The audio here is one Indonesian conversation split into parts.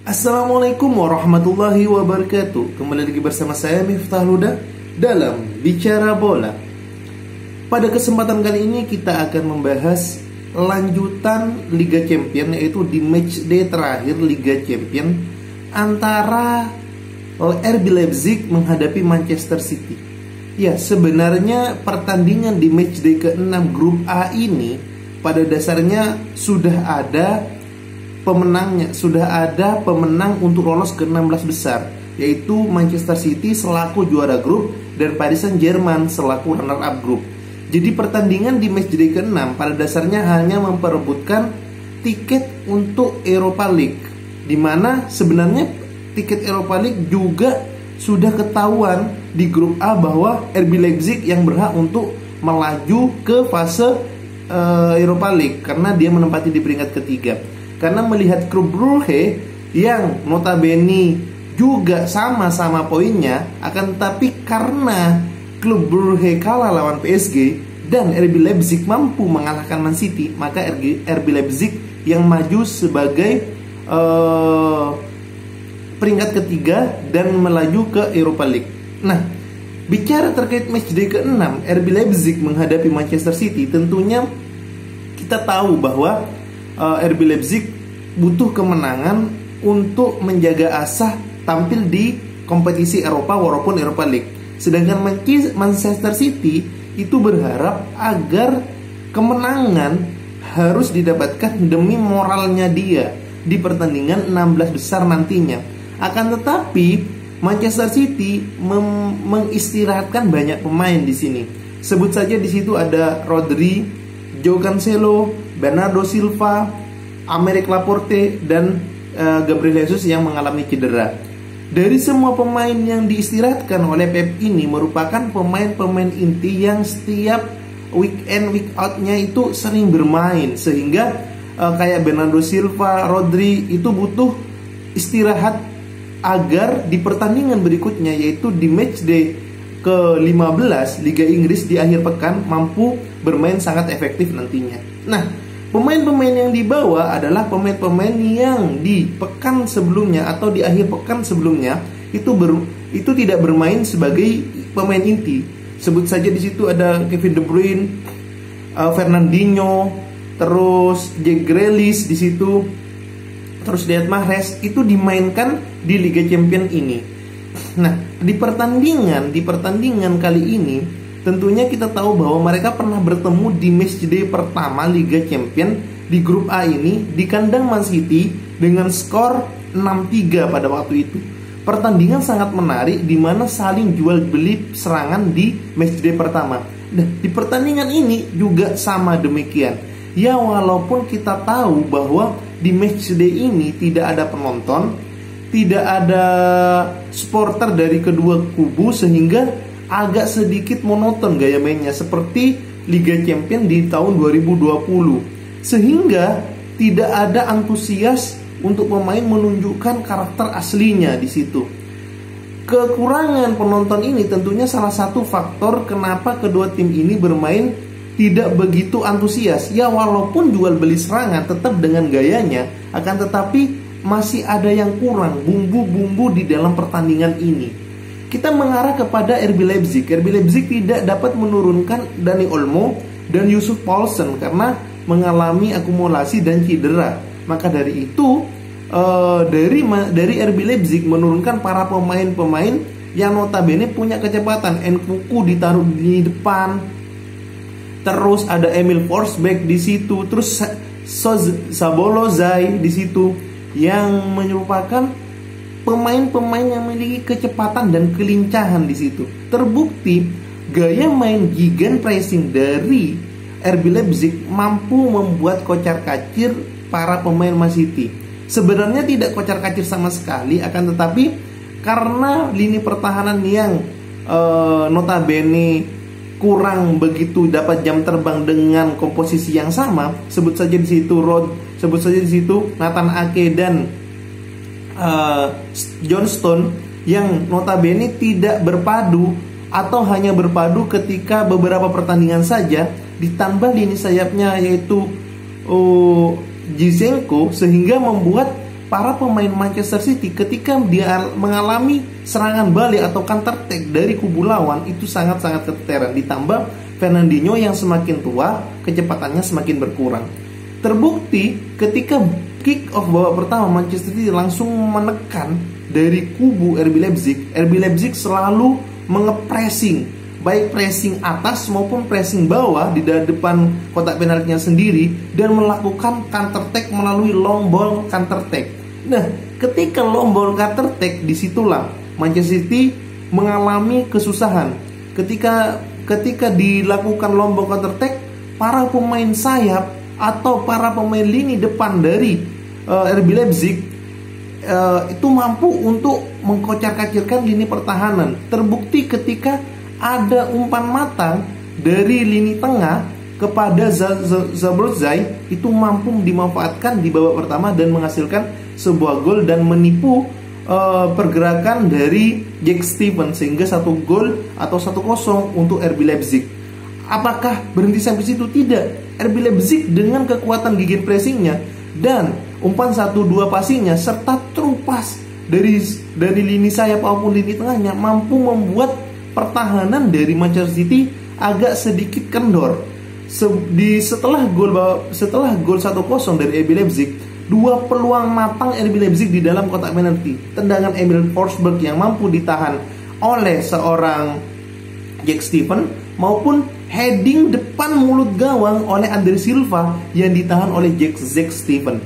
Assalamualaikum warahmatullahi wabarakatuh. Kembali lagi bersama saya Miftah Huda dalam Bicara Bola. Pada kesempatan kali ini kita akan membahas lanjutan Liga Champions, yaitu di matchday terakhir Liga Champions antara RB Leipzig menghadapi Manchester City. Ya, sebenarnya pertandingan di matchday ke-6 grup A ini pada dasarnya sudah ada pemenangnya, sudah ada pemenang untuk lolos ke 16 besar, yaitu Manchester City selaku juara grup dan Paris Saint-Germain selaku runner-up grup. Jadi pertandingan di matchday ke-6 pada dasarnya hanya memperebutkan tiket untuk Europa League, di mana sebenarnya tiket Europa League juga sudah ketahuan di grup A bahwa RB Leipzig yang berhak untuk melaju ke fase Europa League karena dia menempati di peringkat ketiga. Karena melihat Club Brugge yang notabene juga sama-sama poinnya, akan tetapi karena Club Brugge kalah lawan PSG dan RB Leipzig mampu mengalahkan Man City, maka RB Leipzig yang maju sebagai peringkat ketiga dan melaju ke Europa League. Nah, bicara terkait matchday ke-6 RB Leipzig menghadapi Manchester City, tentunya kita tahu bahwa RB Leipzig butuh kemenangan untuk menjaga asah tampil di kompetisi Eropa walaupun Europa League. Sedangkan Manchester City itu berharap agar kemenangan harus didapatkan demi moralnya dia di pertandingan 16 besar nantinya. Akan tetapi Manchester City mengistirahatkan banyak pemain di sini. Sebut saja di situ ada Rodri, João Cancelo, Bernardo Silva, Aymeric Laporte, dan Gabriel Jesus yang mengalami cedera. Dari semua pemain yang diistirahatkan oleh Pep ini merupakan pemain-pemain inti yang setiap weekend week outnya itu sering bermain, sehingga kayak Bernardo Silva, Rodri itu butuh istirahat agar di pertandingan berikutnya, yaitu di matchday ke-15 Liga Inggris di akhir pekan, mampu bermain sangat efektif nantinya. Nah, pemain-pemain yang dibawa adalah pemain-pemain yang di pekan sebelumnya atau di akhir pekan sebelumnya itu tidak bermain sebagai pemain inti. Sebut saja di situ ada Kevin De Bruyne, Fernandinho, terus Jack Grealish di situ, terus Riyad Mahrez itu dimainkan di Liga Champions ini. Nah, di pertandingan kali ini tentunya kita tahu bahwa mereka pernah bertemu di matchday pertama Liga Champions di grup A ini di kandang Man City dengan skor 6-3 pada waktu itu. Pertandingan sangat menarik di mana saling jual beli serangan di matchday pertama. Dan di pertandingan ini juga sama demikian. Ya, walaupun kita tahu bahwa di matchday ini tidak ada penonton, tidak ada supporter dari kedua kubu, sehingga agak sedikit monoton gaya mainnya seperti Liga Champions di tahun 2020. Sehingga tidak ada antusias untuk pemain menunjukkan karakter aslinya di situ. Kekurangan penonton ini tentunya salah satu faktor kenapa kedua tim ini bermain tidak begitu antusias. Ya, walaupun jual beli serangan tetap dengan gayanya, akan tetapi masih ada yang kurang bumbu-bumbu di dalam pertandingan ini. Kita mengarah kepada RB Leipzig. RB Leipzig tidak dapat menurunkan Dani Olmo dan Yusuf Poulsen karena mengalami akumulasi dan cedera. Maka dari itu dari RB Leipzig menurunkan para pemain-pemain yang notabene punya kecepatan. Nkunku ditaruh di depan. Terus ada Emil Forsberg di situ, terus Szoboszlai di situ yang merupakan pemain-pemain yang memiliki kecepatan dan kelincahan di situ. Terbukti gaya main gigant pressing dari RB Leipzig mampu membuat kocar-kacir para pemain Man City. Sebenarnya tidak kocar-kacir sama sekali, akan tetapi karena lini pertahanan yang notabene kurang begitu dapat jam terbang dengan komposisi yang sama. Sebut saja di situ Nathan Ake dan John Stone yang notabene tidak berpadu atau hanya berpadu ketika beberapa pertandingan saja, ditambah lini sayapnya yaitu Zinchenko, sehingga membuat para pemain Manchester City ketika dia mengalami serangan balik atau counter attack dari kubu lawan itu sangat-sangat keteteran. Ditambah Fernandinho yang semakin tua, kecepatannya semakin berkurang. Terbukti ketika kick off babak pertama Manchester City langsung menekan dari kubu RB Leipzig. RB Leipzig selalu mengepressing, baik pressing atas maupun pressing bawah di depan kotak penaltinya sendiri, dan melakukan counter attack melalui long ball counter attack. Nah, ketika long ball counter attack, disitulah Manchester City mengalami kesusahan. Ketika dilakukan long ball counter attack, para pemain sayap atau para pemain lini depan dari RB Leipzig itu mampu untuk mengkocar-kacirkan lini pertahanan. Terbukti ketika ada umpan matang dari lini tengah kepada Szoboszlai, itu mampu dimanfaatkan di babak pertama dan menghasilkan sebuah gol dan menipu pergerakan dari Jack Steven sehingga 1 gol atau 1-0 untuk RB Leipzig. Apakah berhenti sampai situ? Tidak. RB Leipzig dengan kekuatan gegen pressingnya dan umpan 1-2 passingnya serta trupas dari lini sayap maupun lini tengahnya mampu membuat pertahanan dari Manchester City agak sedikit kendor. Setelah gol 1-0 dari RB Leipzig, 2 peluang matang RB Leipzig di dalam kotak penalti. Tendangan Emil Forsberg yang mampu ditahan oleh seorang Jack Steven maupun heading depan mulut gawang oleh Andre Silva yang ditahan oleh Jack Steven.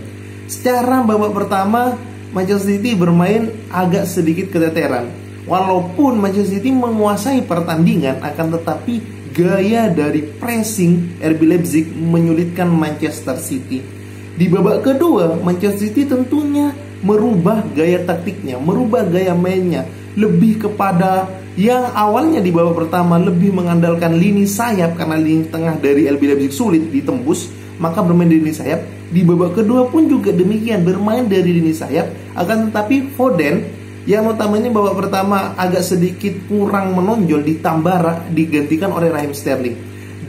Secara babak pertama Manchester City bermain agak sedikit keteteran. Walaupun Manchester City menguasai pertandingan, akan tetapi gaya dari pressing RB Leipzig menyulitkan Manchester City. Di babak kedua, Manchester City tentunya merubah gaya taktiknya, merubah gaya mainnya, lebih kepada yang awalnya di babak pertama lebih mengandalkan lini sayap karena lini tengah dari RB Leipzig sulit ditembus, maka bermain di lini sayap. Di babak kedua pun juga demikian, bermain dari lini sayap. Akan tetapi Foden yang utamanya babak pertama agak sedikit kurang menonjol digantikan oleh Raheem Sterling.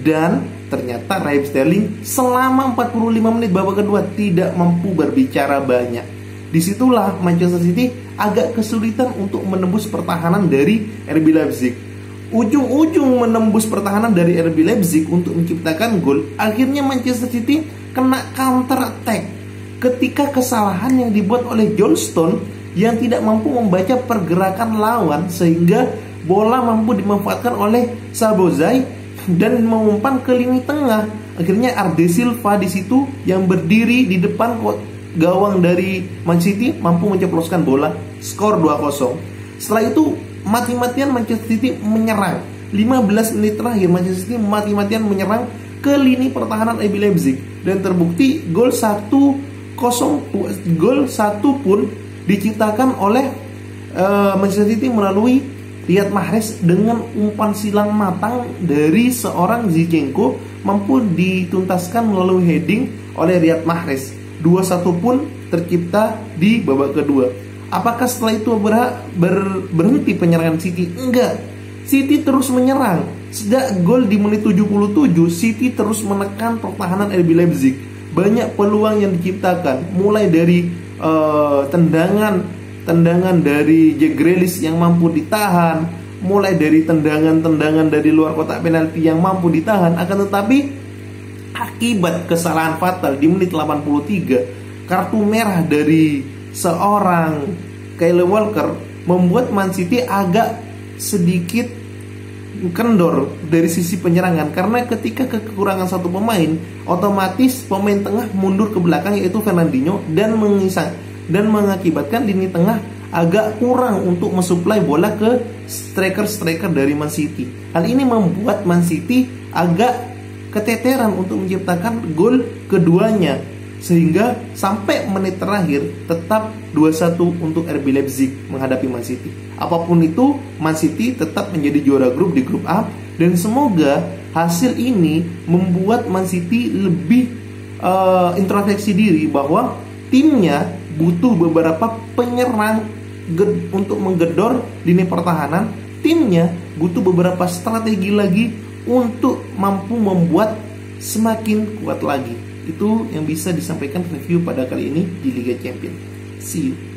Dan ternyata Raheem Sterling selama 45 menit babak kedua tidak mampu berbicara banyak. Disitulah Manchester City agak kesulitan untuk menembus pertahanan dari RB Leipzig. Ujung-ujung menembus pertahanan dari RB Leipzig untuk menciptakan gol, akhirnya Manchester City kena counter attack ketika kesalahan yang dibuat oleh John Stones yang tidak mampu membaca pergerakan lawan sehingga bola mampu dimanfaatkan oleh Szoboszlai dan mengumpan ke lini tengah. Akhirnya Andre Silva di situ yang berdiri di depan gawang dari Man City mampu menceploskan bola, skor 2-0. Setelah itu mati-matian Manchester City menyerang. 15 menit terakhir Manchester City mati-matian menyerang ke lini pertahanan RB Leipzig dan terbukti gol 1 pun diciptakan oleh Manchester City melalui Riyad Mahrez dengan umpan silang matang dari seorang Zinchenko mampu dituntaskan melalui heading oleh Riyad Mahrez. 2-1 pun tercipta di babak kedua. Apakah setelah itu berhenti penyerangan City? Enggak. City terus menyerang. Sejak gol di menit 77, City terus menekan pertahanan RB Leipzig. Banyak peluang yang diciptakan, mulai dari tendangan dari Jack Grealish yang mampu ditahan, mulai dari tendangan dari luar kotak penalti yang mampu ditahan. Akan tetapi akibat kesalahan fatal di menit 83, kartu merah dari seorang Kyle Walker membuat Man City agak sedikit kendor dari sisi penyerangan, karena ketika kekurangan satu pemain, otomatis pemain tengah mundur ke belakang yaitu Fernandinho dan mengakibatkan lini tengah agak kurang untuk mensuplai bola ke striker dari Man City. Hal ini membuat Man City agak keteteran untuk menciptakan gol keduanya, sehingga sampai menit terakhir tetap 2-1 untuk RB Leipzig menghadapi Man City. Apapun itu, Man City tetap menjadi juara grup di grup A, dan semoga hasil ini membuat Man City lebih introspeksi diri bahwa timnya butuh beberapa penyerang untuk menggedor lini pertahanan. Timnya butuh beberapa strategi lagi untuk mampu membuat semakin kuat lagi. Itu yang bisa disampaikan review pada kali ini di Liga Champions. See you.